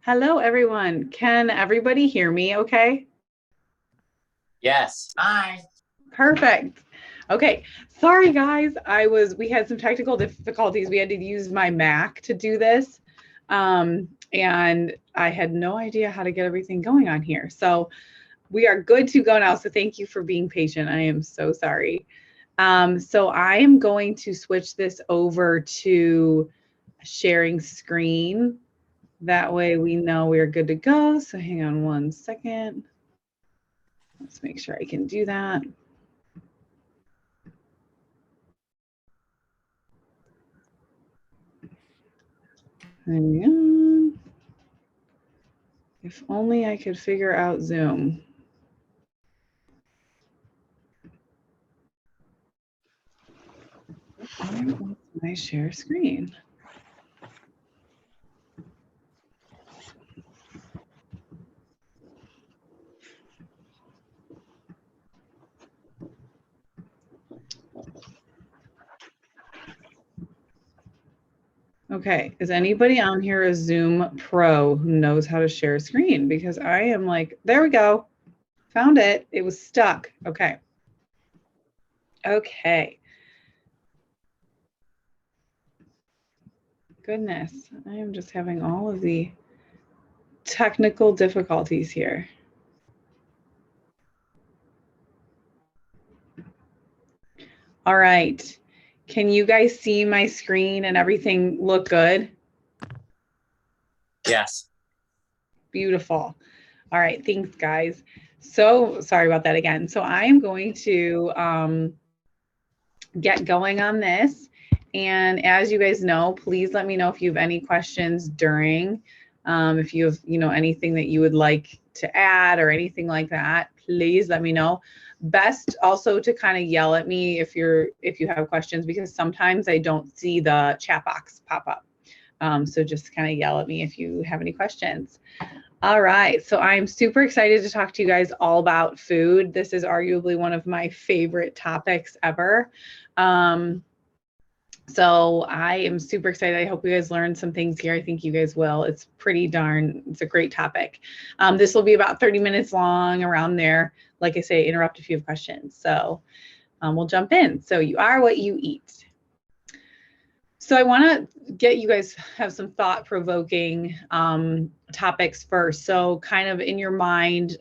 Hello, everyone. Can everybody hear me okay? Yes. Hi. Perfect. Okay. Sorry, guys. We had some technical difficulties. We had to use my Mac to do this. And I had no idea how to get everything going on here. So we are good to go now. So thank you for being patient. I am so sorry. So I am going to switch this over to sharing screen. That way we know we're good to go. So hang on one second. Let's make sure I can do that. Hang on. If only I could figure out Zoom. Where is my share screen? Okay, is anybody on here a Zoom pro who knows how to share screen? Because I am like, there we go. Found it. It was stuck. Okay. Okay. Goodness, I am just having all of the technical difficulties here. All right. Can you guys see my screen and everything look good? Yes. Beautiful. All right. Thanks, guys. So sorry about that again. So I am going to get going on this. And as you guys know, please let me know if you have any questions during. If you have, anything that you would like to add or anything like that, please let me know. Best also to kind of yell at me if you have questions, because sometimes I don't see the chat box pop up. So just kind of yell at me if you have any questions. All right, so I'm super excited to talk to you guys all about food. This is arguably one of my favorite topics ever. So I am super excited. I hope you guys learned some things here. I think you guys will. It's a great topic. This will be about 30 minutes long, around there. Like I say, interrupt if you have questions. So we'll jump in. So you are what you eat. So I want to get you guys have some thought-provoking topics first. So kind of in your mind,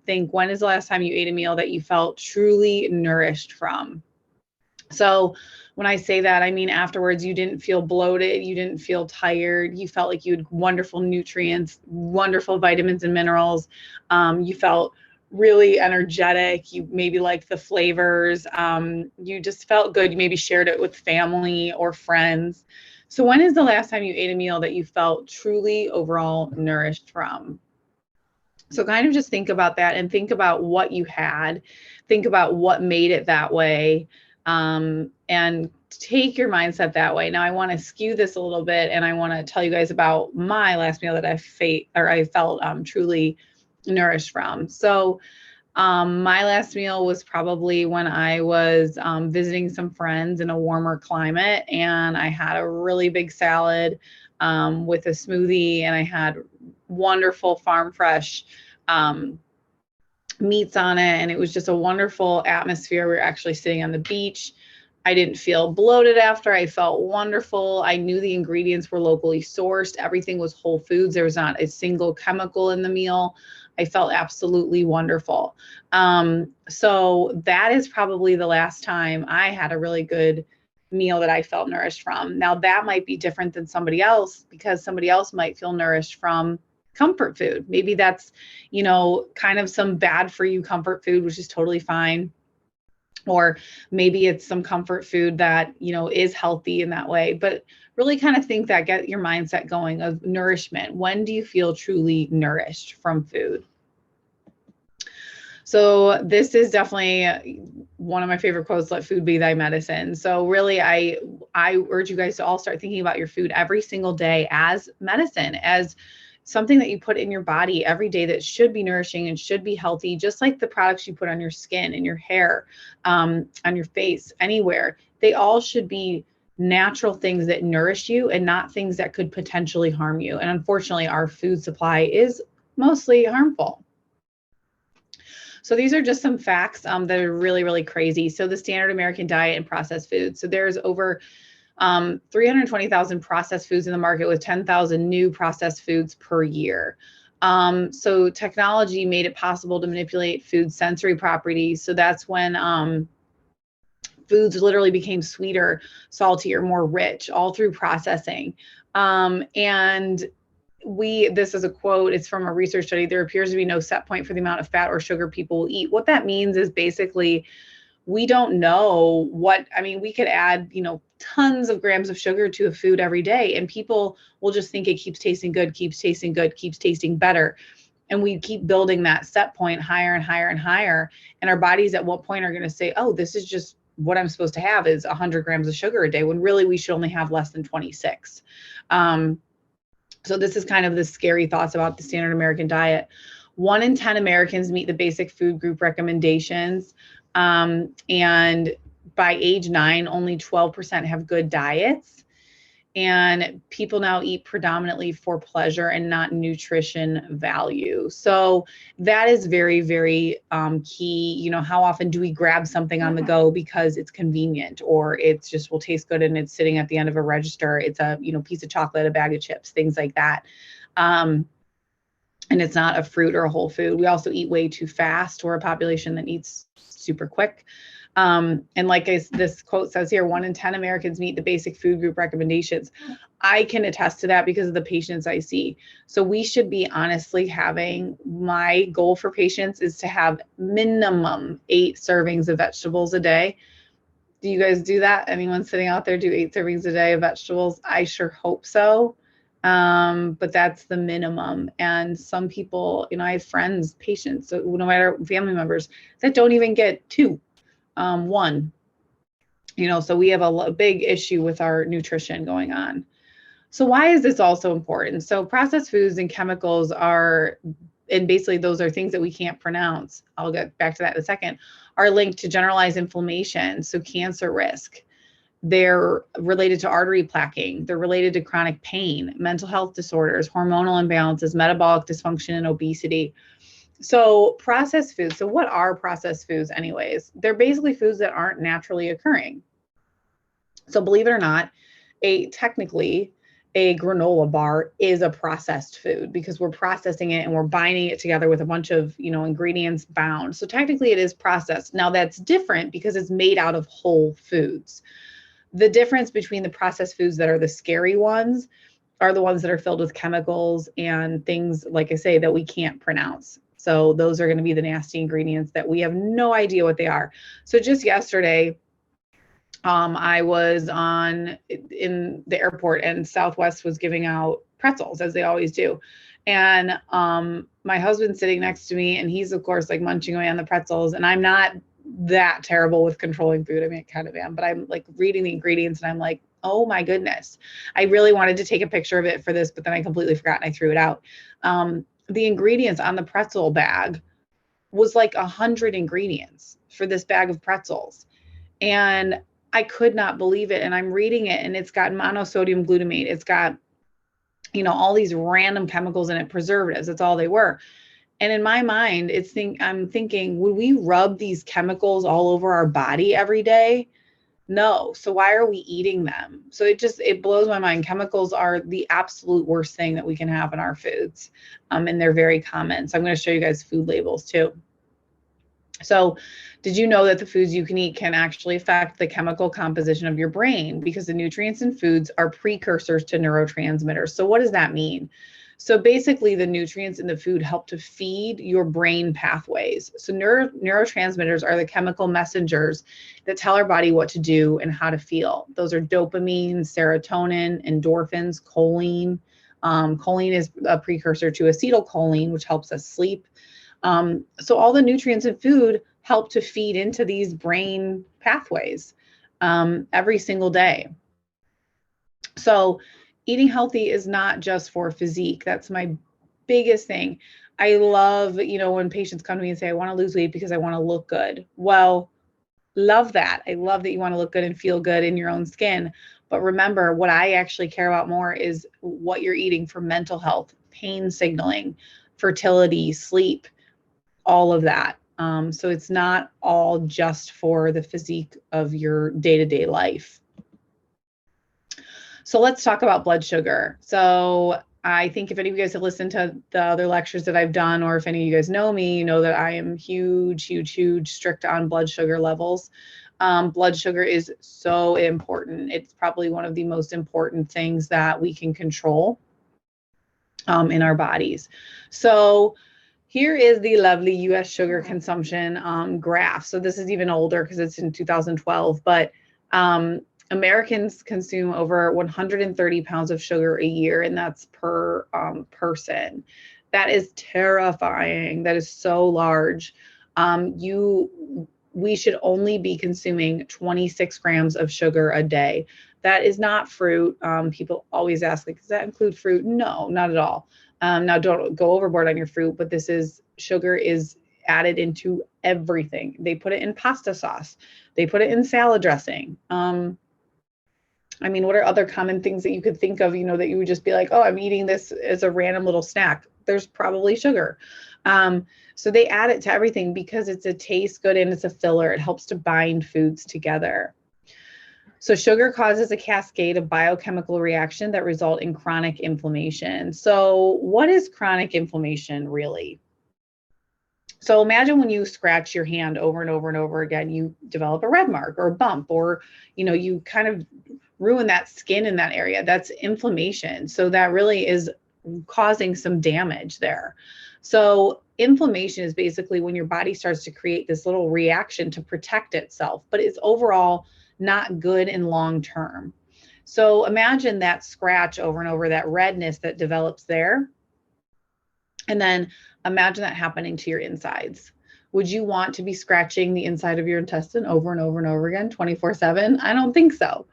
think, when is the last time you ate a meal that you felt truly nourished from? So when I say that, I mean afterwards you didn't feel bloated, you didn't feel tired, you felt like you had wonderful nutrients, wonderful vitamins and minerals. You felt really energetic. You maybe liked the flavors. You just felt good. You maybe shared it with family or friends. So when is the last time you ate a meal that you felt truly overall nourished from? So kind of just think about that and think about what you had. Think about what made it that way, and take your mindset that way. Now I want to skew this a little bit, and I want to tell you guys about my last meal that I felt truly nourished from. So my last meal was probably when I was visiting some friends in a warmer climate, and I had a really big salad with a smoothie, and I had wonderful farm fresh meats on it, and it was just a wonderful atmosphere. We were actually sitting on the beach. I didn't feel bloated after. I felt wonderful. I knew the ingredients were locally sourced. Everything was whole foods. There was not a single chemical in the meal. I felt absolutely wonderful. So that is probably the last time I had a really good meal that I felt nourished from. Now that might be different than somebody else, because somebody else might feel nourished from comfort food. Maybe that's, kind of some bad for you comfort food, which is totally fine. Or maybe it's some comfort food that, is healthy in that way. But really kind of think that, get your mindset going of nourishment. When do you feel truly nourished from food? So this is definitely one of my favorite quotes, let food be thy medicine. So really, I urge you guys to all start thinking about your food every single day as medicine, as something that you put in your body every day that should be nourishing and should be healthy, just like the products you put on your skin and your hair, on your face, anywhere. They all should be natural things that nourish you and not things that could potentially harm you. And unfortunately, our food supply is mostly harmful. So these are just some facts that are really, really crazy. So the standard American diet and processed foods. So there's over 320,000 processed foods in the market with 10,000 new processed foods per year. So technology made it possible to manipulate food sensory properties. So that's when foods literally became sweeter, saltier, more rich, all through processing. And this is a quote, it's from a research study, there appears to be no set point for the amount of fat or sugar people will eat. What that means is basically we don't know we could add, tons of grams of sugar to a food every day, and people will just think it keeps tasting good, keeps tasting better. And we keep building that set point higher and higher and higher. And our bodies at what point are going to say, oh, this is just what I'm supposed to have is 100 grams of sugar a day, when really we should only have less than 26. So this is kind of the scary thoughts about the standard American diet. 1 in 10 Americans meet the basic food group recommendations. And by age 9, only 12% have good diets. And people now eat predominantly for pleasure and not nutrition value. So that is very, very key. How often do we grab something on the go because it's convenient, or it's just will taste good and it's sitting at the end of a register? It's a piece of chocolate, a bag of chips, things like that. And it's not a fruit or a whole food. We also eat way too fast. We're a population that eats super quick. And like this quote says here, 1 in 10 Americans meet the basic food group recommendations. I can attest to that because of the patients I see. So we should be honestly my goal for patients is to have minimum 8 servings of vegetables a day. Do you guys do that? Anyone sitting out there do 8 servings a day of vegetables? I sure hope so. But that's the minimum. And some people, I have friends, patients, so no matter family members that don't even get 2. 1, so we have a big issue with our nutrition going on. So why is this also important? So processed foods and chemicals and basically those are things that we can't pronounce, I'll get back to that in a second, are linked to generalized inflammation, so cancer risk. They're related to artery plaquing. They're related to chronic pain, mental health disorders, hormonal imbalances, metabolic dysfunction, and obesity. So processed foods. So what are processed foods anyways? They're basically foods that aren't naturally occurring. So believe it or not, technically a granola bar is a processed food because we're processing it and we're binding it together with a bunch of, ingredients bound. So technically it is processed. Now that's different because it's made out of whole foods. The difference between the processed foods that are the scary ones are the ones that are filled with chemicals and things, like I say, that we can't pronounce. So those are going to be the nasty ingredients that we have no idea what they are. So just yesterday, I was in the airport and Southwest was giving out pretzels, as they always do. And my husband's sitting next to me and he's of course like munching away on the pretzels. And I'm not that terrible with controlling food. I mean, I kind of am, but I'm like reading the ingredients and I'm like, oh my goodness. I really wanted to take a picture of it for this, but then I completely forgot and I threw it out. The ingredients on the pretzel bag was like 100 ingredients for this bag of pretzels. And I could not believe it. And I'm reading it and it's got monosodium glutamate. It's got, all these random chemicals in it, preservatives. That's all they were. And in my mind, I'm thinking, would we rub these chemicals all over our body every day? No. So why are we eating them? So it blows my mind. Chemicals are the absolute worst thing that we can have in our foods. And they're very common. So I'm going to show you guys food labels too. So did you know that the foods you can eat can actually affect the chemical composition of your brain, because the nutrients in foods are precursors to neurotransmitters? So what does that mean? So basically the nutrients in the food help to feed your brain pathways. So neurotransmitters are the chemical messengers that tell our body what to do and how to feel. Those are dopamine, serotonin, endorphins, choline. Choline is a precursor to acetylcholine, which helps us sleep. So all the nutrients in food help to feed into these brain pathways every single day. So eating healthy is not just for physique. That's my biggest thing. I love, when patients come to me and say, I want to lose weight because I want to look good. Well, love that. I love that you want to look good and feel good in your own skin. But remember, what I actually care about more is what you're eating for mental health, pain signaling, fertility, sleep, all of that. So it's not all just for the physique of your day-to-day life. So let's talk about blood sugar. So I think if any of you guys have listened to the other lectures that I've done, or if any of you guys know me, you know that I am huge strict on blood sugar levels. Blood sugar is so important. It's probably one of the most important things that we can control in our bodies. So here is the lovely US sugar consumption graph. So this is even older because it's in 2012, but Americans consume over 130 pounds of sugar a year, and that's per person. That is terrifying. That is so large. We should only be consuming 26 grams of sugar a day. That is not fruit. People always ask, like, does that include fruit? No, not at all. Now, don't go overboard on your fruit, but sugar is added into everything. They put it in pasta sauce. They put it in salad dressing. I mean, what are other common things that you could think of, that you would just be like, oh, I'm eating this as a random little snack? There's probably sugar. So they add it to everything because it's a taste good and it's a filler. It helps to bind foods together. So sugar causes a cascade of biochemical reaction that result in chronic inflammation. So what is chronic inflammation really? So imagine when you scratch your hand over and over and over again, you develop a red mark or a bump, or, you kind of ruin that skin in that area. That's inflammation. So that really is causing some damage there. So inflammation is basically when your body starts to create this little reaction to protect itself, but it's overall not good in long term. So imagine that scratch over and over, that redness that develops there. And then imagine that happening to your insides. Would you want to be scratching the inside of your intestine over and over and over again, 24/7? I don't think so.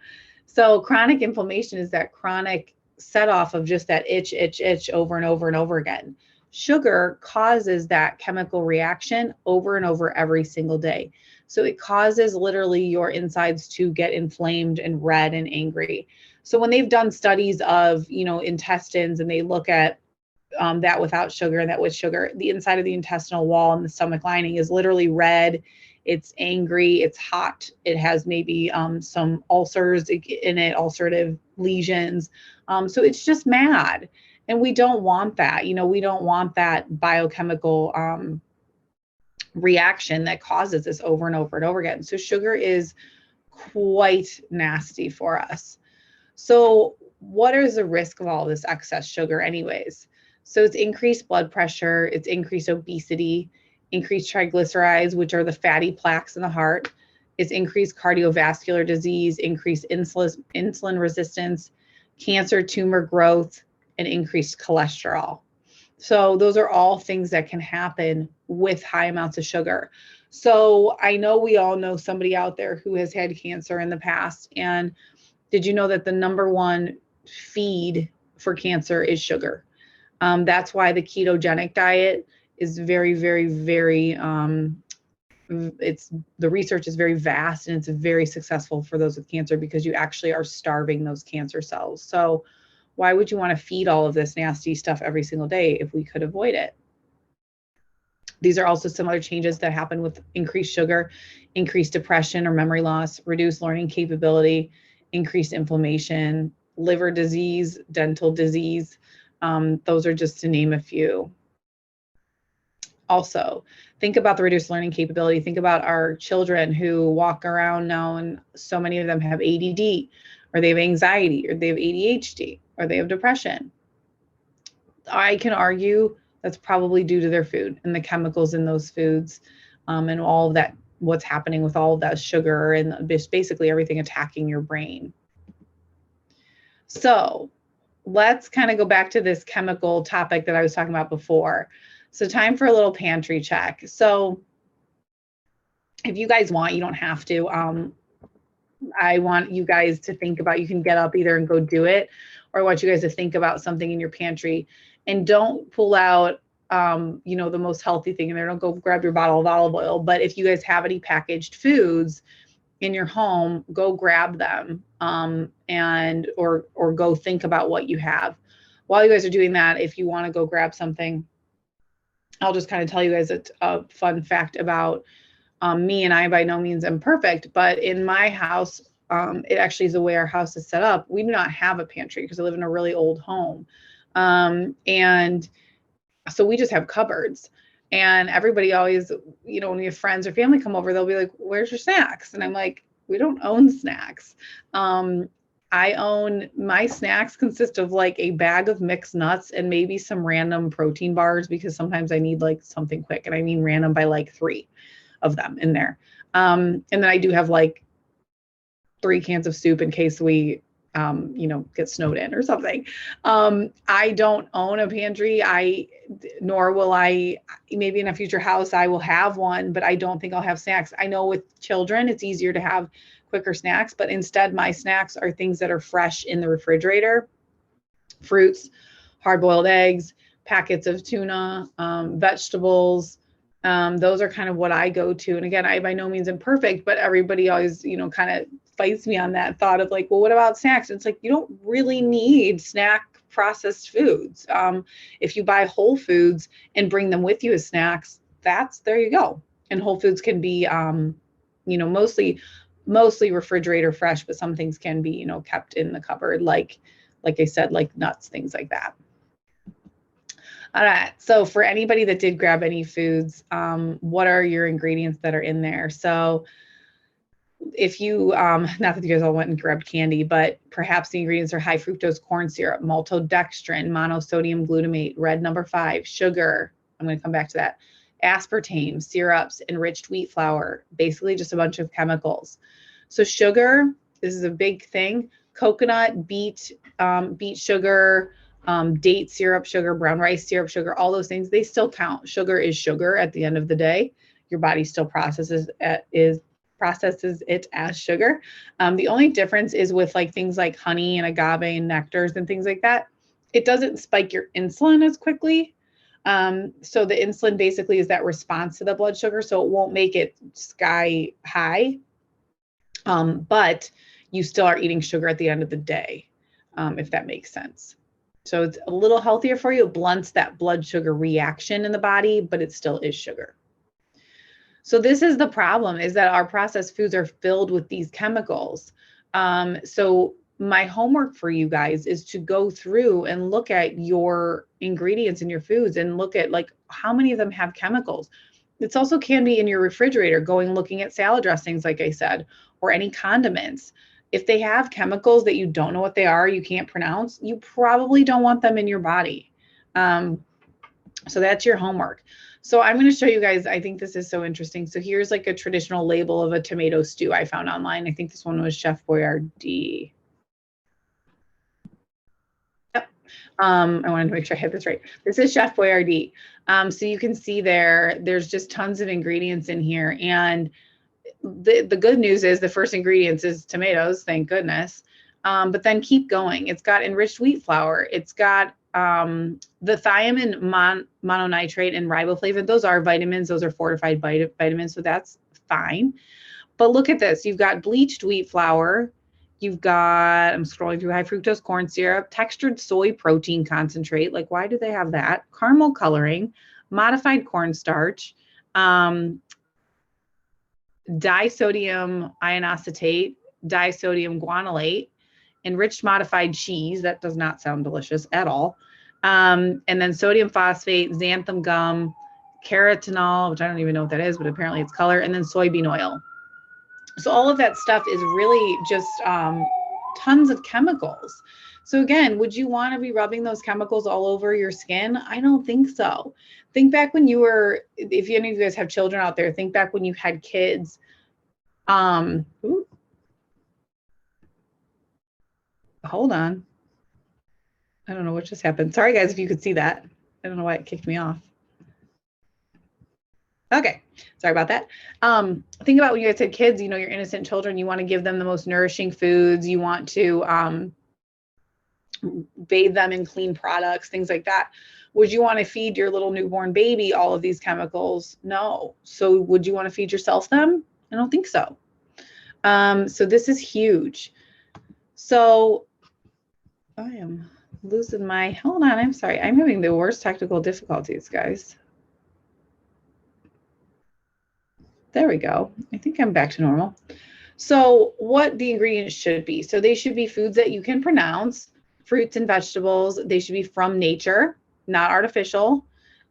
So chronic inflammation is that chronic set off of just that itch over and over and over again. Sugar causes that chemical reaction over and over every single day. So it causes literally your insides to get inflamed and red and angry. So when they've done studies of, intestines, and they look at that without sugar and that with sugar, the inside of the intestinal wall and the stomach lining is literally red. It's angry, it's hot, it has maybe some ulcers in it, ulcerative lesions. So it's just mad. And we don't want that. We don't want that biochemical reaction that causes this over and over and over again. So sugar is quite nasty for us. So what is the risk of all this excess sugar anyways? So it's increased blood pressure, it's increased obesity, increased triglycerides, which are the fatty plaques in the heart. It's increased cardiovascular disease, increased insulin resistance, cancer, tumor growth, and increased cholesterol. So those are all things that can happen with high amounts of sugar. So I know we all know somebody out there who has had cancer in the past. And did you know that the number one feed for cancer is sugar? That's why the ketogenic diet is very, very, very, the research is very vast, and it's very successful for those with cancer because you actually are starving those cancer cells. So why would you want to feed all of this nasty stuff every single day if we could avoid it? These are also similar changes that happen with increased sugar, increased depression or memory loss, reduced learning capability, increased inflammation, liver disease, dental disease. Those are just to name a few. Also, think about the reduced learning capability. Think about our children who walk around now, and so many of them have ADD, or they have anxiety, or they have ADHD, or they have depression. I can argue that's probably due to their food and the chemicals in those foods, and all of that, what's happening with all of that sugar and basically everything attacking your brain. So let's kind of go back to this chemical topic that I was talking about before. So time for a little pantry check. So if you guys want, you don't have to. I want you guys to think about, you can get up either and go do it, or I want you guys to think about something in your pantry, and don't pull out, the most healthy thing in there. Don't go grab your bottle of olive oil. But if you guys have any packaged foods, in your home, go grab them, and or go think about what you have. While you guys are doing that, if you want to go grab something, I'll just kind of tell you guys a fun fact about me. And I by no means am perfect, but in my house, it actually is the way our house is set up. We do not have a pantry because I live in a really old home. And so we just have cupboards. And everybody always, you know, when we have friends or family come over, they'll be like, where's your snacks? And I'm like, we don't own snacks. My snacks consist of like a bag of mixed nuts and maybe some random protein bars, because sometimes I need like something quick, and I mean random by like 3 of them in there. And then I do have like 3 cans of soup in case we, get snowed in or something. I don't own a pantry. Nor will I. Maybe in a future house I will have one, but I don't think I'll have snacks. I know with children it's easier to have quicker snacks, but instead my snacks are things that are fresh in the refrigerator: fruits, hard-boiled eggs, packets of tuna, vegetables. Those are kind of what I go to. And again, I by no means am perfect, but everybody always, kind of fights me on that thought of like, well, what about snacks? It's like, you don't really need snack processed foods. If you buy whole foods and bring them with you as snacks, there you go. And whole foods can be, mostly refrigerator fresh, but some things can be, kept in the cupboard, like I said, like nuts, things like that. All right. So for anybody that did grab any foods, what are your ingredients that are in there? So if you, not that you guys all went and grabbed candy, but perhaps the ingredients are high fructose corn syrup, maltodextrin, monosodium glutamate, red number 5, sugar. I'm going to come back to that. Aspartame, syrups, enriched wheat flour, basically just a bunch of chemicals. So sugar, this is a big thing. Coconut, beet sugar, date syrup sugar, brown rice syrup sugar, all those things, they still count. Sugar is sugar at the end of the day. Your body still processes it as sugar. The only difference is with like things like honey and agave and nectars and things like that, it doesn't spike your insulin as quickly. So the insulin basically is that response to the blood sugar, so it won't make it sky high. But you still are eating sugar at the end of the day, if that makes sense. So it's a little healthier for you. It blunts that blood sugar reaction in the body, but it still is sugar. So this is the problem, is that our processed foods are filled with these chemicals. So my homework for you guys is to go through and look at your ingredients in your foods and look at like how many of them have chemicals. It's also can be in your refrigerator, looking at salad dressings, like I said, or any condiments. If they have chemicals that you don't know what they are, you can't pronounce, you probably don't want them in your body. So that's your homework. So I'm going to show you guys, I think this is so interesting. So here's like a traditional label of a tomato stew I found online. I think this one was Chef Boyardee. Yep. I wanted to make sure I had this right. This is Chef Boyardee. So you can see there's just tons of ingredients in here. And the good news is the first ingredients is tomatoes, thank goodness. But then keep going. It's got enriched wheat flour. It's got the thiamine mononitrate and riboflavin. Those are vitamins. Those are fortified vitamins. So that's fine. But look at this. You've got bleached wheat flour. You've got, I'm scrolling through, high fructose corn syrup, textured soy protein concentrate. Like, why do they have that? Caramel coloring, modified cornstarch, disodium ionocetate, disodium guanylate, enriched modified cheese. That does not sound delicious at all. And then sodium phosphate, xanthan gum, carotenoid, which I don't even know what that is, but apparently it's color, and then soybean oil. So all of that stuff is really just tons of chemicals. So again, would you want to be rubbing those chemicals all over your skin? I don't think so. Think back when you were, if any of you guys have children out there, think back when you had kids. Hold on. I don't know what just happened. Sorry guys, if you could see that. I don't know why it kicked me off. Okay, sorry about that. Think about when you guys had kids, your innocent children, you want to give them the most nourishing foods. You want to bathe them in clean products, things like that. Would you want to feed your little newborn baby all of these chemicals? No. So would you want to feed yourself them? I don't think so. So this is huge. So I am losing my, hold on, I'm sorry. I'm having the worst technical difficulties, guys. There we go. I think I'm back to normal. So what the ingredients should be. So they should be foods that you can pronounce, fruits and vegetables. They should be from nature, not artificial.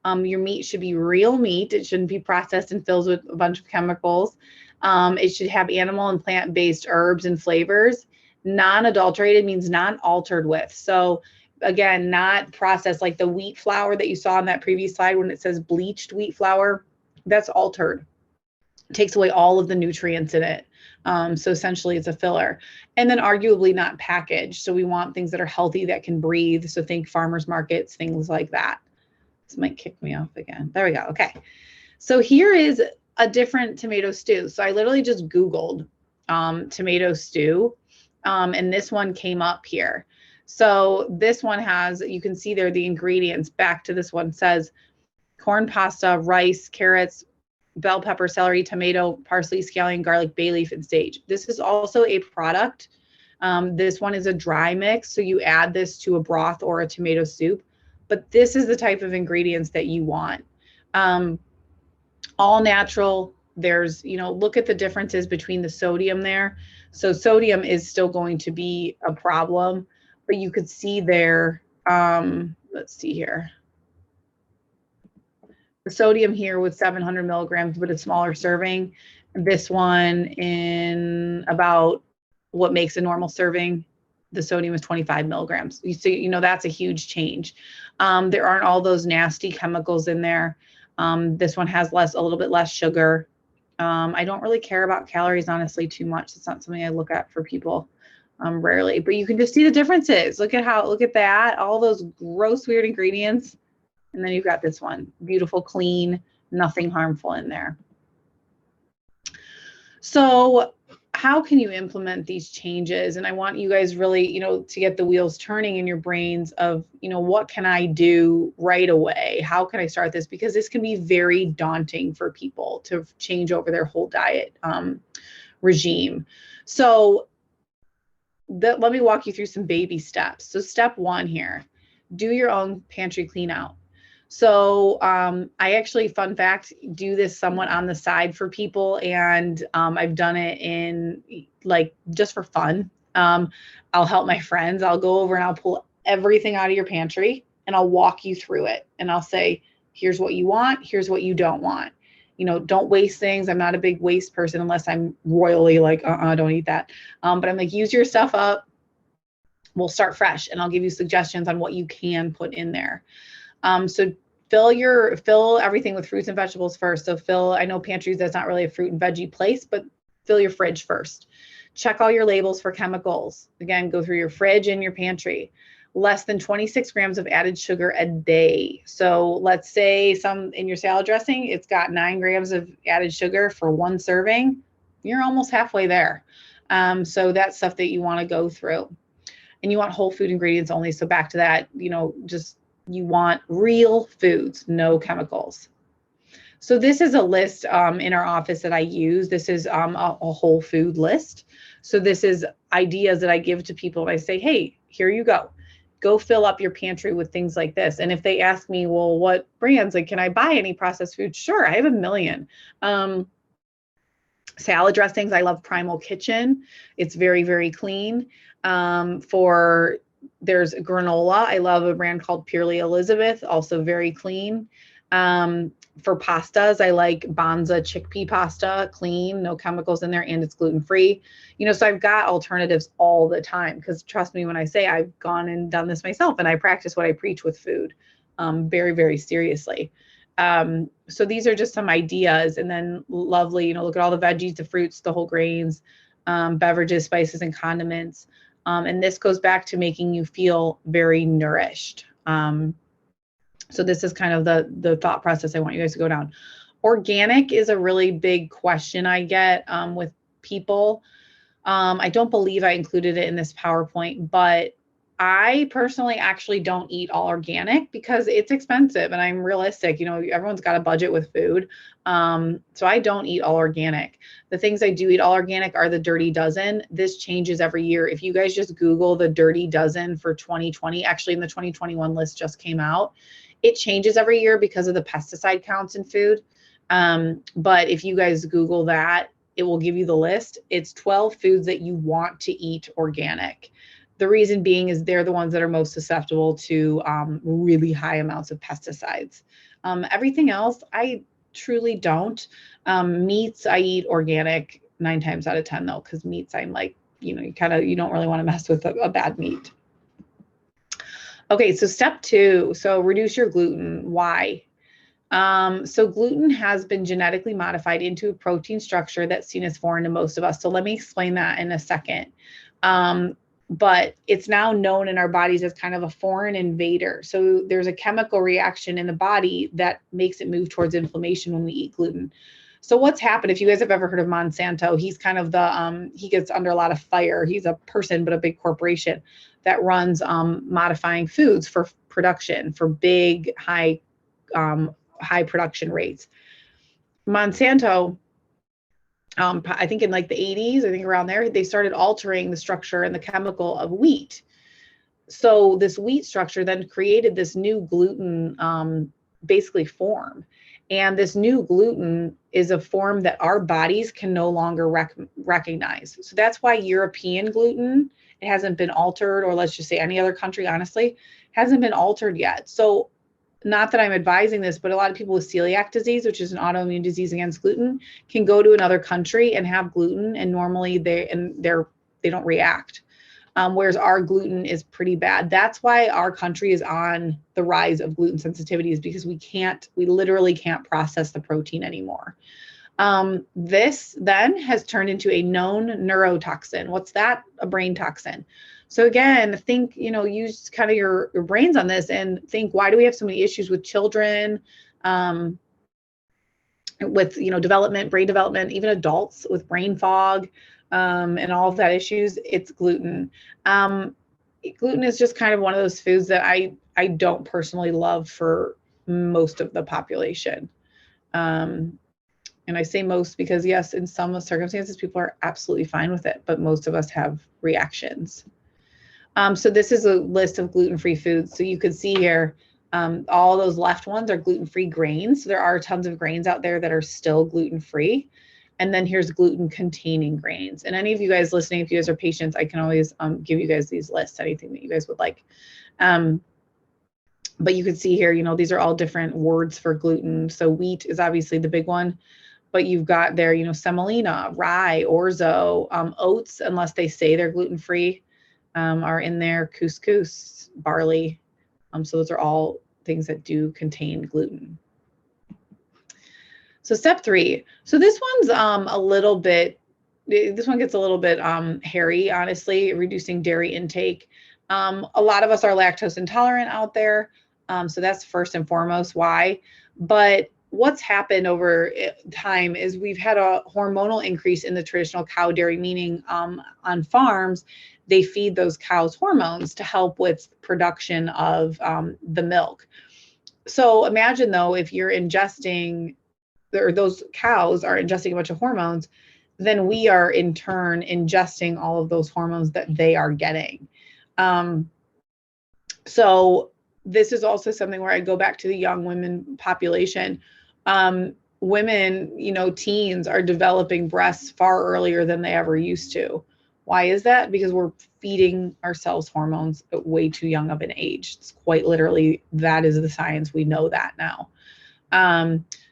Your meat should be real meat. It shouldn't be processed and filled with a bunch of chemicals. It should have animal and plant-based herbs and flavors. Non-adulterated means non-altered with. So again, not processed, like the wheat flour that you saw on that previous slide when it says bleached wheat flour, that's altered. It takes away all of the nutrients in it. So essentially it's a filler. And then arguably not packaged. So we want things that are healthy, that can breathe. So think farmers markets, things like that. This might kick me off again. There we go. Okay. So here is a different tomato stew. So I literally just Googled tomato stew, and this one came up here. So this one has, you can see there the ingredients. Back to this one says corn pasta, rice, carrots, bell pepper, celery, tomato, parsley, scallion, garlic, bay leaf, and sage. This is also a product. This one is a dry mix. So you add this to a broth or a tomato soup. But this is the type of ingredients that you want. All natural. There's, look at the differences between the sodium there. So sodium is still going to be a problem, but you could see there, let's see here. The sodium here with 700 milligrams, but a smaller serving. This one in about what makes a normal serving, the sodium is 25 milligrams. You see, that's a huge change. There aren't all those nasty chemicals in there. This one has a little bit less sugar. I don't really care about calories, honestly, too much. It's not something I look at for people rarely, but you can just see the differences. Look at that, all those gross, weird ingredients. And then you've got this one, beautiful, clean, nothing harmful in there. So how can you implement these changes? And I want you guys really, to get the wheels turning in your brains of, what can I do right away? How can I start this? Because this can be very daunting for people to change over their whole diet regime. So let me walk you through some baby steps. So step one here, do your own pantry clean out. So I actually, fun fact, do this somewhat on the side for people, and I've done it in just for fun. I'll help my friends. I'll go over and I'll pull everything out of your pantry and I'll walk you through it. And I'll say, here's what you want, here's what you don't want. Don't waste things. I'm not a big waste person unless I'm royally like, don't eat that. But I'm like, use your stuff up. We'll start fresh, and I'll give you suggestions on what you can put in there. So fill everything with fruits and vegetables first. So I know pantries, that's not really a fruit and veggie place, but fill your fridge first. Check all your labels for chemicals. Again, go through your fridge and your pantry. Less than 26 grams of added sugar a day. So let's say some in your salad dressing, it's got 9 grams of added sugar for one serving. You're almost halfway there. So that's stuff that you want to go through. And you want whole food ingredients only. So back to that, you want real foods, no chemicals. So this is a list in our office that I use. This is a whole food list. So this is ideas that I give to people. And I say, hey, here you go. Go fill up your pantry with things like this. And if they ask me, well, what brands, can I buy any processed food? Sure, I have a million. Salad dressings, I love Primal Kitchen. It's very, very clean. There's granola. I love a brand called Purely Elizabeth, also very clean. For pastas, I like Banza chickpea pasta, clean, no chemicals in there, and it's gluten-free. So I've got alternatives all the time, because trust me when I say I've gone and done this myself, and I practice what I preach with food very, very seriously. So these are just some ideas. And then lovely, look at all the veggies, the fruits, the whole grains, beverages, spices, and condiments. And this goes back to making you feel very nourished. So this is kind of the thought process I want you guys to go down. Organic is a really big question I get with people. I don't believe I included it in this PowerPoint, but I personally actually don't eat all organic because it's expensive and I'm realistic. Everyone's got a budget with food. So I don't eat all organic. The things I do eat all organic are the Dirty Dozen. This changes every year. If you guys just Google the Dirty Dozen for 2020, actually in the 2021 list just came out, it changes every year because of the pesticide counts in food. But if you guys Google that, it will give you the list. It's 12 foods that you want to eat organic. The reason being is they're the ones that are most susceptible to really high amounts of pesticides. Everything else, I truly don't. Meats, I eat organic 9 times out of 10 though, because meats, I'm like, you don't really want to mess with a bad meat. Okay, so step 2, so reduce your gluten. Why? So gluten has been genetically modified into a protein structure that's seen as foreign to most of us. So let me explain that in a second. But it's now known in our bodies as kind of a foreign invader. So there's a chemical reaction in the body that makes it move towards inflammation when we eat gluten. So what's happened, if you guys have ever heard of Monsanto, he's kind of he gets under a lot of fire. He's a person, but a big corporation that runs modifying foods for production, for big, high production rates. Monsanto, I think in like the 80s, I think around there, they started altering the structure and the chemical of wheat. So this wheat structure then created this new gluten basically form. And this new gluten is a form that our bodies can no longer recognize. So that's why European gluten, it hasn't been altered, or let's just say any other country, honestly, hasn't been altered yet. So not that I'm advising this, but a lot of people with celiac disease, which is an autoimmune disease against gluten, can go to another country and have gluten, and normally they don't react. Whereas our gluten is pretty bad. That's why our country is on the rise of gluten sensitivities, because we literally can't process the protein anymore. This then has turned into a known neurotoxin. What's that? A brain toxin. So again, think, use kind of your brains on this and think, why do we have so many issues with children, with, development, brain development, even adults with brain fog, and all of that issues? It's gluten. Gluten is just kind of one of those foods that I don't personally love for most of the population. And I say most because yes, in some circumstances, people are absolutely fine with it, but most of us have reactions. So this is a list of gluten-free foods. So you can see here, all those left ones are gluten-free grains. So there are tons of grains out there that are still gluten-free. And then here's gluten-containing grains. And any of you guys listening, if you guys are patients, I can always give you guys these lists, anything that you guys would like. But you can see here, these are all different words for gluten. So wheat is obviously the big one. But you've got there, semolina, rye, orzo, oats, unless they say they're gluten-free, are in there, couscous, barley. So those are all things that do contain gluten. So step 3. So this one's this one gets a little bit hairy, honestly, reducing dairy intake. A lot of us are lactose intolerant out there. So that's first and foremost why. But what's happened over time is we've had a hormonal increase in the traditional cow dairy, meaning on farms, they feed those cows hormones to help with production of the milk. So imagine though, if you're ingesting, or those cows are ingesting a bunch of hormones, then we are in turn ingesting all of those hormones that they are getting. So this is also something where I go back to the young women population. Women, teens are developing breasts far earlier than they ever used to. Why is that? Because we're feeding ourselves hormones at way too young of an age. It's quite literally, that is the science. We know that now.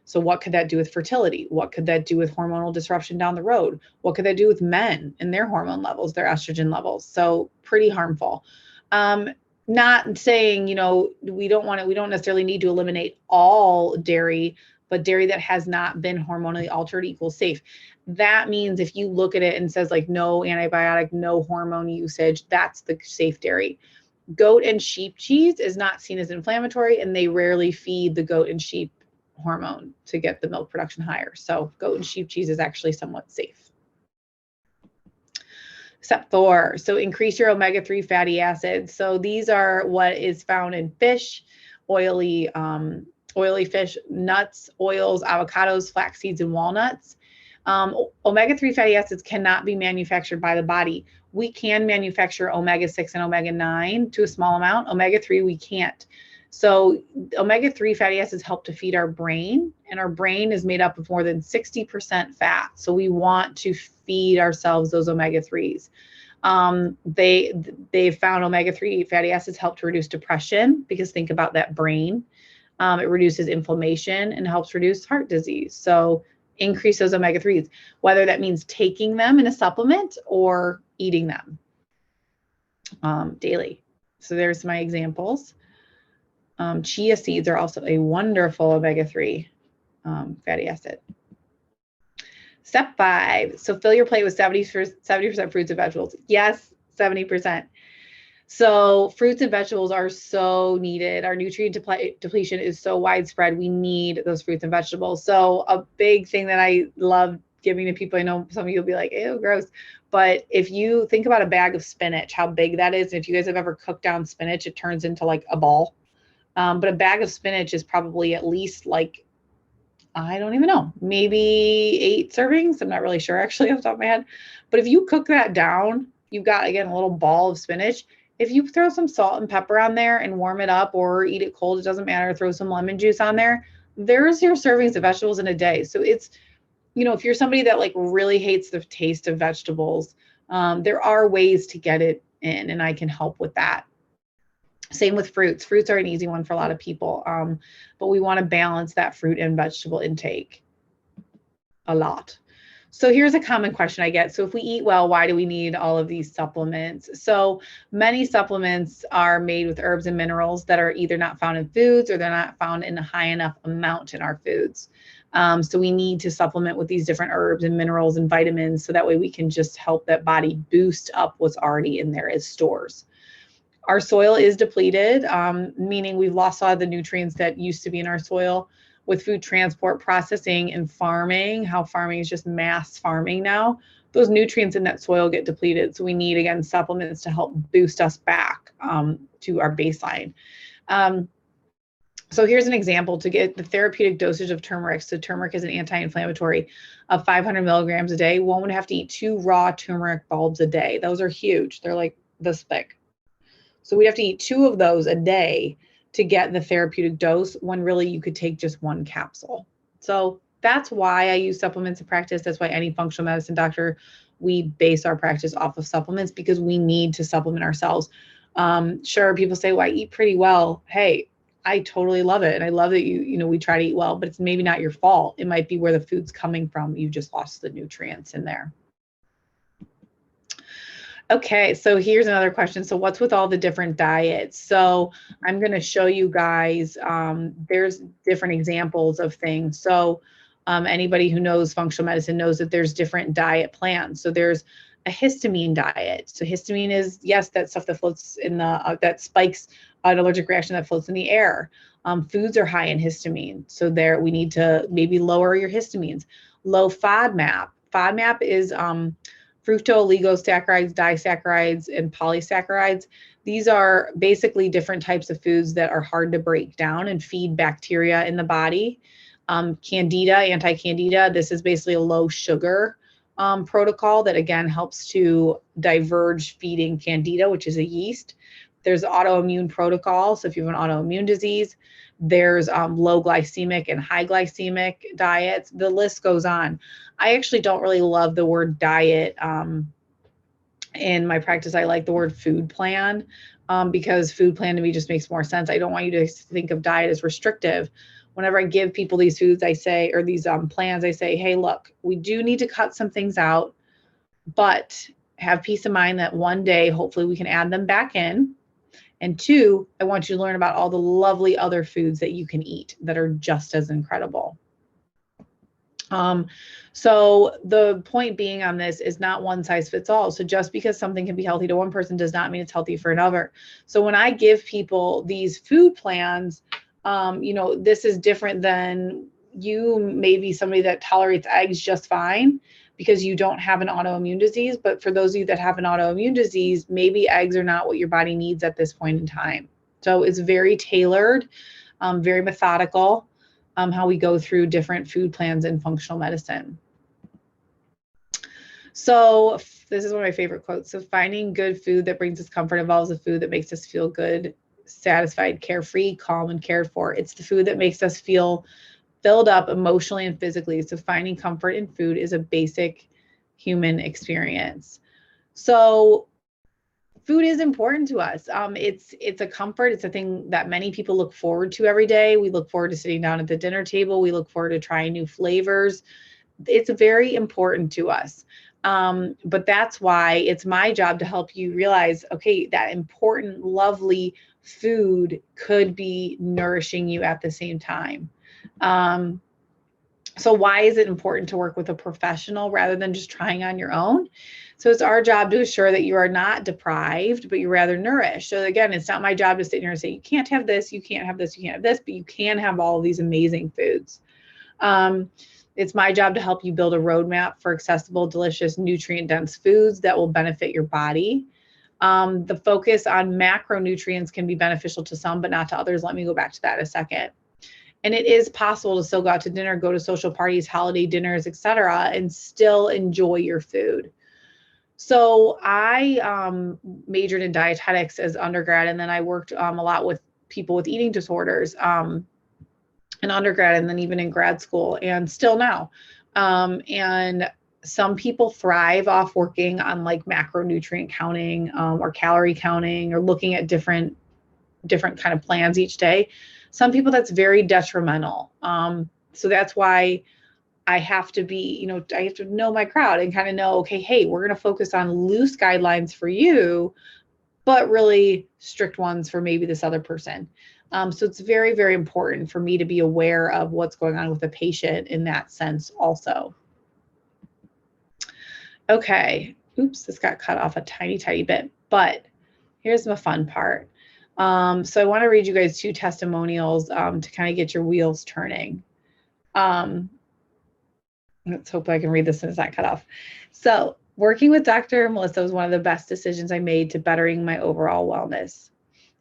So what could that do with fertility? What could that do with hormonal disruption down the road? What could that do with men and their hormone levels, their estrogen levels? So pretty harmful. Not saying, we don't necessarily need to eliminate all dairy, but dairy that has not been hormonally altered equals safe. That means if you look at it and says like no antibiotic, no hormone usage, that's the safe dairy. Goat and sheep cheese is not seen as inflammatory, and they rarely feed the goat and sheep hormone to get the milk production higher. So goat and sheep cheese is actually somewhat safe. Step 4, so increase your omega-3 fatty acids. So these are what is found in fish, oily fish, nuts, oils, avocados, flax seeds, and walnuts. Omega-3 fatty acids cannot be manufactured by the body. We can manufacture omega-6 and omega-9 to a small amount. Omega-3 we can't. So omega-3 fatty acids help to feed our brain, and our brain is made up of more than 60% fat. So we want to feed ourselves those omega-3s. They found omega-3 fatty acids help to reduce depression, because think about that brain. It reduces inflammation and helps reduce heart disease. So increase those omega-3s, whether that means taking them in a supplement or eating them daily. So there's my examples. Chia seeds are also a wonderful omega-3 fatty acid. Step 5, so fill your plate with 70% fruits and vegetables. Yes, 70%. So fruits and vegetables are so needed. Our nutrient depletion is so widespread. We need those fruits and vegetables. So a big thing that I love giving to people, I know some of you will be like, ew, gross. But if you think about a bag of spinach, how big that is, if you guys have ever cooked down spinach, it turns into like a ball. But a bag of spinach is probably at least like, I don't even know, maybe 8 servings. I'm not really sure actually off the top of my head. But if you cook that down, you've got, again, a little ball of spinach. If you throw some salt and pepper on there and warm it up or eat it cold, it doesn't matter, throw some lemon juice on there, there's your servings of vegetables in a day. So it's, you know, if you're somebody that like really hates the taste of vegetables, there are ways to get it in, and I can help with that. Same with fruits. Fruits are an easy one for a lot of people, but we want to balance that fruit and vegetable intake a lot. So here's a common question I get. So if we eat well, why do we need all of these supplements? So many supplements are made with herbs and minerals that are either not found in foods or they're not found in a high enough amount in our foods. So we need to supplement with these different herbs and minerals and vitamins, so that way we can just help that body boost up what's already in there as stores. Our soil is depleted, meaning we've lost a lot of the nutrients that used to be in our soil with food transport, processing, and farming. How farming is just mass farming now. Those nutrients in that soil get depleted. So we need, again, supplements to help boost us back to our baseline. So here's an example to get the therapeutic dosage of turmeric. So turmeric is an anti-inflammatory of 500 milligrams a day. One would have to eat 2 raw turmeric bulbs a day. Those are huge. They're like this thick. So we have to eat 2 of those a day to get the therapeutic dose, when really you could take just 1 capsule. So that's why I use supplements in practice. That's why any functional medicine doctor, we base our practice off of supplements, because we need to supplement ourselves. Sure, people say, well, I eat pretty well. Hey, I totally love it. And I love that we try to eat well, but it's maybe not your fault. It might be where the food's coming from. You just lost the nutrients in there. Okay, so here's another question. So what's with all the different diets? So I'm going to show you guys, there's different examples of things. So anybody who knows functional medicine knows that there's different diet plans. So there's a histamine diet. So histamine is, yes, that stuff that floats in the, that spikes an allergic reaction that floats in the air. Foods are high in histamine. So there we need to maybe lower your histamines. Low FODMAP. FODMAP is fructooligosaccharides, disaccharides, and polysaccharides. These are basically different types of foods that are hard to break down and feed bacteria in the body. Candida, anti-candida, this is basically a low sugar protocol that, again, helps to diverge feeding candida, which is a yeast. There's autoimmune protocol. So if you have an autoimmune disease, there's low glycemic and high glycemic diets. The list goes on. I actually don't really love the word diet in my practice. I like the word food plan because food plan to me just makes more sense. I don't want you to think of diet as restrictive. Whenever I give people these foods, I say, or these plans, I say, hey, look, we do need to cut some things out, but have peace of mind that one day, hopefully we can add them back in. And 2, I want you to learn about all the lovely other foods that you can eat that are just as incredible. So the point being on this is not one size fits all. So just because something can be healthy to one person does not mean it's healthy for another. So when I give people these food plans, this is different than you, maybe somebody that tolerates eggs just fine. because you don't have an autoimmune disease. But for those of you that have an autoimmune disease, maybe eggs are not what your body needs at this point in time. So it's very tailored, very methodical, how we go through different food plans in functional medicine. So this is one of my favorite quotes. So finding good food that brings us comfort involves a food that makes us feel good, satisfied, carefree, calm, and cared for. It's the food that makes us feel filled up emotionally and physically. So finding comfort in food is a basic human experience. So food is important to us. It's a comfort. It's a thing that many people look forward to every day. We look forward to sitting down at the dinner table. We look forward to trying new flavors. It's very important to us. But that's why it's my job to help you realize, okay, that important, lovely food could be nourishing you at the same time. So why is it important to work with a professional rather than just trying on your own? So it's our job to assure that you are not deprived, but you're rather nourished. So again, it's not my job to sit here and say, you can't have this, you can't have this, you can't have this, but you can have all of these amazing foods. It's my job to help you build a roadmap for accessible, delicious, nutrient-dense foods that will benefit your body. The focus on macronutrients can be beneficial to some, but not to others. Let me go back to that in a second. And it is possible to still go out to dinner, go to social parties, holiday dinners, etc., and still enjoy your food. So I majored in dietetics as undergrad, and then I worked a lot with people with eating disorders in undergrad, and then even in grad school, and still now. And some people thrive off working on like macronutrient counting or calorie counting or looking at different kind of plans each day. Some people that's very detrimental. So that's why I have to be, I have to know my crowd and kind of know, okay, hey, we're going to focus on loose guidelines for you, but really strict ones for maybe this other person. So it's very, very important for me to be aware of what's going on with the patient in that sense also. Okay. Oops, this got cut off a tiny, tiny bit, but here's the fun part. So I want to read you guys 2 testimonials to kind of get your wheels turning. Let's hope I can read this and it's not cut off. So working with Dr. Melissa was one of the best decisions I made to bettering my overall wellness.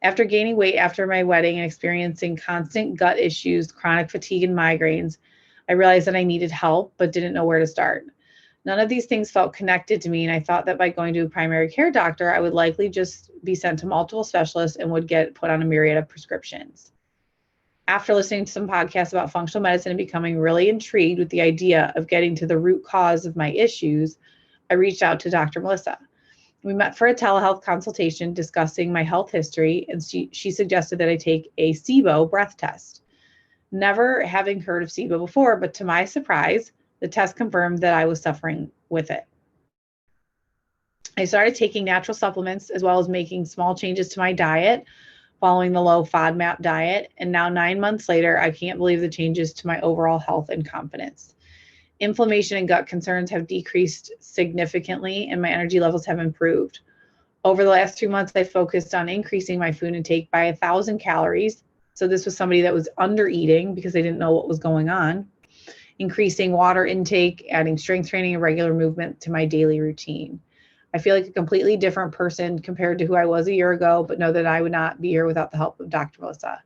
After gaining weight after my wedding and experiencing constant gut issues, chronic fatigue, and migraines, I realized that I needed help, but didn't know where to start. None of these things felt connected to me, and I thought that by going to a primary care doctor, I would likely just be sent to multiple specialists and would get put on a myriad of prescriptions. After listening to some podcasts about functional medicine and becoming really intrigued with the idea of getting to the root cause of my issues, I reached out to Dr. Melissa. We met for a telehealth consultation discussing my health history, and she suggested that I take a Sibo breath test. Never having heard of Sibo before, but to my surprise, the test confirmed that I was suffering with it. I started taking natural supplements as well as making small changes to my diet, following the low FODMAP diet. And now 9 months later, I can't believe the changes to my overall health and confidence. Inflammation and gut concerns have decreased significantly, and my energy levels have improved. Over the last 2 months, I focused on increasing my food intake by 1,000 calories. So this was somebody that was under eating because they didn't know what was going on. Increasing water intake, adding strength training and regular movement to my daily routine. I feel like a completely different person compared to who I was a year ago, but know that I would not be here without the help of Dr. Melissa.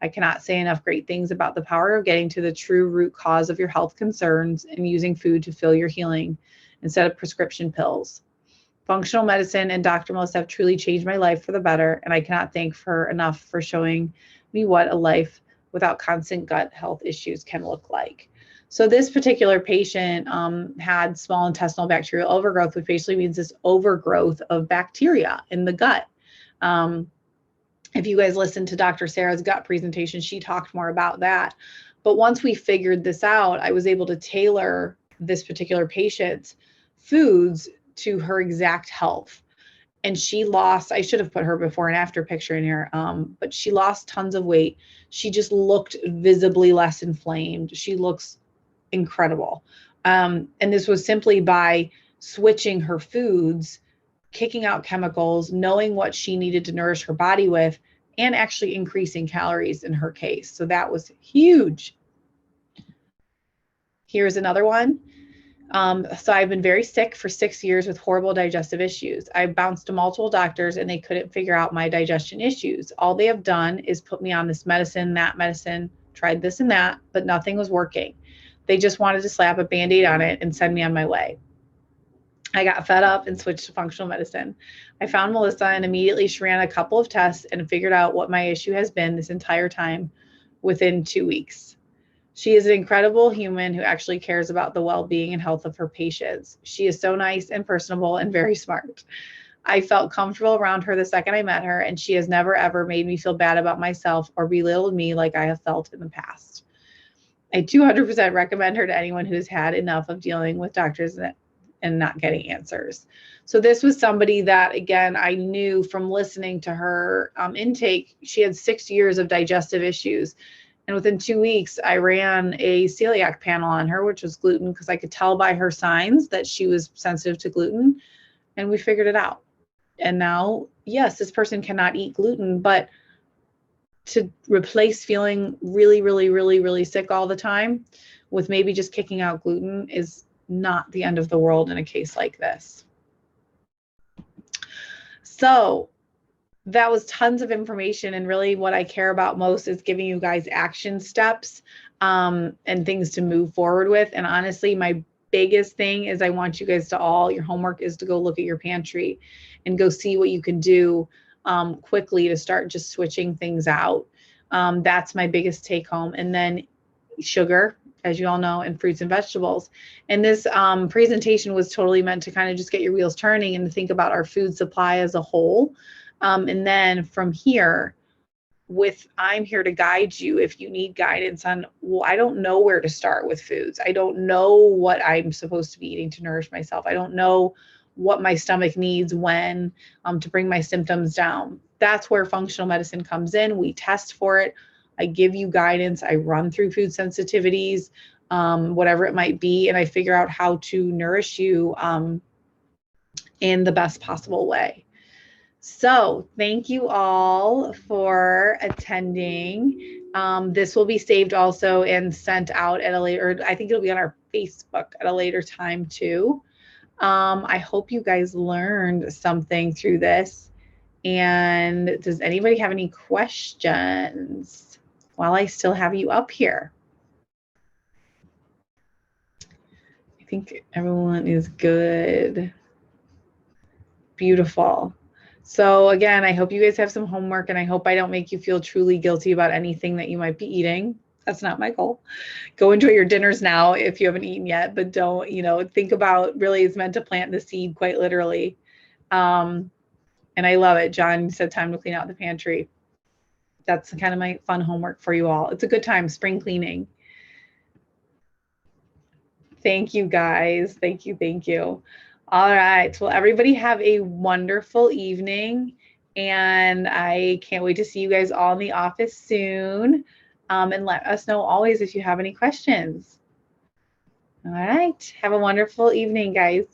I cannot say enough great things about the power of getting to the true root cause of your health concerns and using food to fill your healing instead of prescription pills. Functional medicine and Dr. Melissa have truly changed my life for the better, and I cannot thank her enough for showing me what a life without constant gut health issues can look like. So this particular patient had small intestinal bacterial overgrowth, which basically means this overgrowth of bacteria in the gut. If you guys listened to Dr. Sarah's gut presentation, she talked more about that. But once we figured this out, I was able to tailor this particular patient's foods to her exact health. And she lost, I should have put her before and after picture in here, but she lost tons of weight. She just looked visibly less inflamed. She looks incredible. And this was simply by switching her foods, kicking out chemicals, knowing what she needed to nourish her body with, and actually increasing calories in her case. So that was huge. Here's another one. So I've been very sick for 6 years with horrible digestive issues. I bounced to multiple doctors and they couldn't figure out my digestion issues. All they have done is put me on this medicine, that medicine, tried this and that, but nothing was working. They just wanted to slap a Band-Aid on it and send me on my way. I got fed up and switched to functional medicine. I found Melissa and immediately she ran a couple of tests and figured out what my issue has been this entire time within 2 weeks. She is an incredible human who actually cares about the well-being and health of her patients. She is so nice and personable and very smart. I felt comfortable around her the second I met her, and she has never ever made me feel bad about myself or belittled me like I have felt in the past. I 200% recommend her to anyone who's had enough of dealing with doctors and not getting answers. So this was somebody that, again, I knew from listening to her intake. She had 6 years of digestive issues. And within 2 weeks, I ran a celiac panel on her, which was gluten, because I could tell by her signs that she was sensitive to gluten. And we figured it out. And now, yes, this person cannot eat gluten, but to replace feeling really, really, really, really sick all the time with maybe just kicking out gluten is not the end of the world in a case like this. So that was tons of information, and really what I care about most is giving you guys action steps and things to move forward with. And honestly, my biggest thing is I want you guys to your homework is to go look at your pantry and go see what you can do quickly to start just switching things out. That's my biggest take home. And then sugar, as you all know, and fruits and vegetables. And this presentation was totally meant to kind of just get your wheels turning and to think about our food supply as a whole. And then from here, I'm here to guide you if you need guidance on, well, I don't know where to start with foods. I don't know what I'm supposed to be eating to nourish myself. I don't know what my stomach needs when to bring my symptoms down. That's where functional medicine comes in. We test for it. I give you guidance. I run through food sensitivities, whatever it might be, and I figure out how to nourish you in the best possible way. So thank you all for attending. This will be saved also and sent out at a later, I think it'll be on our Facebook at a later time too. I hope you guys learned something through this. And does anybody have any questions while I still have you up here? I think everyone is good. Beautiful. So again, I hope you guys have some homework, and I hope I don't make you feel truly guilty about anything that you might be eating. That's not my goal. Go enjoy your dinners now if you haven't eaten yet, but don't, think about, really it's meant to plant the seed quite literally. And I love it. John said time to clean out the pantry. That's kind of my fun homework for you all. It's a good time, spring cleaning. Thank you guys. Thank you. Thank you. All right. Well, everybody have a wonderful evening. And I can't wait to see you guys all in the office soon. And let us know always if you have any questions. All right. Have a wonderful evening, guys.